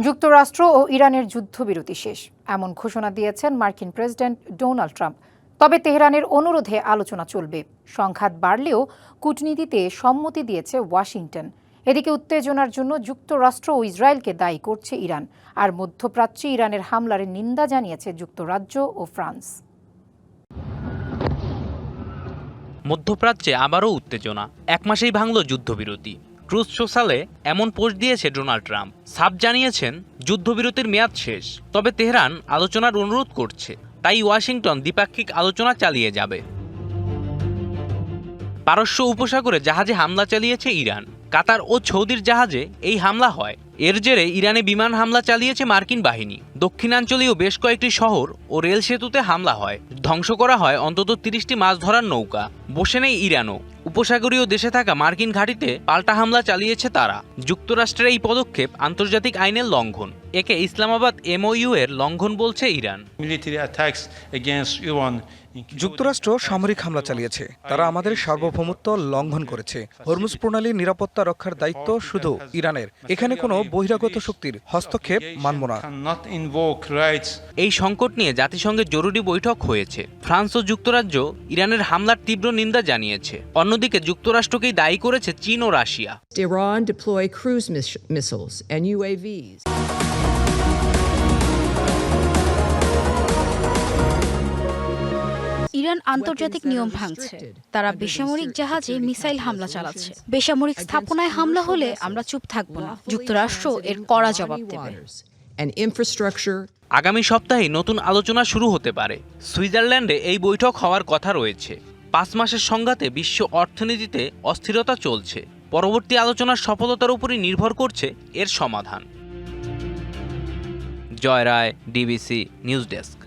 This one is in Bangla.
যুক্তরাষ্ট্র ও ইরানের যুদ্ধবিরতি শেষ এমন ঘোষণা দিয়েছেন মার্কিন প্রেসিডেন্ট ডোনাল্ড ট্রাম্প। তবে তেহরানের অনুরোধে আলোচনা চলবে। সংঘাত বাড়লেও কূটনীতিতে সম্মতি দিয়েছে ওয়াশিংটন। এদিকে উত্তেজনার জন্য যুক্তরাষ্ট্র ও ইসরায়েলকে দায়ী করছে ইরান, আর মধ্যপ্রাচ্যে ইরানের হামলার নিন্দা জানিয়েছে যুক্তরাজ্য ও ফ্রান্স। মধ্যপ্রাচ্যে আবারও উত্তেজনা। এক মাসেই ভাঙল যুদ্ধবিরতি। ট্রুথ সোশ্যালে এমন পোস্ট দিয়েছে ডোনাল্ড ট্রাম্প। সাফ জানিয়েছেন যুদ্ধবিরতির মেয়াদ শেষ, তবে তেহরান আলোচনার অনুরোধ করছে, তাই ওয়াশিংটন দ্বিপাক্ষিক আলোচনা চালিয়ে যাবে। পারস্য উপসাগরে জাহাজে হামলা চালিয়েছে ইরান। কাতার ও সৌদির জাহাজে এই হামলা হয়। এর জেরে ইরানে বিমান হামলা চালিয়েছে মার্কিন বাহিনী। দক্ষিণাঞ্চলীয় বেশ কয়েকটি শহর ও রেল সেতুতে হামলা হয়। ধ্বংস করা হয় অন্তত 30টি মাছ ধরার নৌকা। বসে নেই ইরানও। উপসাগরীয় দেশে থাকা মার্কিন ঘাঁটিতে পাল্টা হামলা চালিয়েছে তারা। যুক্তরাষ্ট্রের এই পদক্ষেপ আন্তর্জাতিক আইনের লঙ্ঘন। একে ইসলামাবাদ MOU এর লঙ্ঘন বলছে ইরান। যুক্তরাষ্ট্র সামরিক হামলা চালিয়েছে, তারা আমাদের সার্বভৌমত্ব লঙ্ঘন করেছে। হরমুজ প্রণালীর নিরাপত্তা রক্ষার দায়িত্ব শুধু ইরানের। এখানে কোনো বহিরাগত শক্তির হস্তক্ষেপ মানব না। এই সংকট নিয়ে জাতিসংঘের জরুরি বৈঠক হয়েছে। ফ্রান্স ও যুক্তরাজ্য ইরানের হামলার তীব্র নিন্দা জানিয়েছে। অন্যদিকে যুক্তরাষ্ট্রকেই দায়ী করেছে চীন ও Russia. Iran deploy cruise missiles and UAVs. Iran আন্তর্জাতিক নিয়ম ভাঙছে। তারা বেসামরিক জাহাজে মিসাইল হামলা চালাচ্ছে। বেসামরিক স্থাপনায় হামলা হলে আমরা চুপ থাকব না। যুক্তরাষ্ট্র এর কড়া জবাব দেবে। আগামী সপ্তাহে নতুন আলোচনা শুরু হতে পারে। সুইজারল্যান্ডে এই বৈঠক হওয়ার কথা রয়েছে। 5 মাসের সংঘাতে বিশ্ব অর্থনীতিতে অস্থিরতা চলছে। পরবর্তী আলোচনার সফলতার উপরই নির্ভর করছে এর সমাধান। জয় রায়, DBC নিউজ ডেস্ক।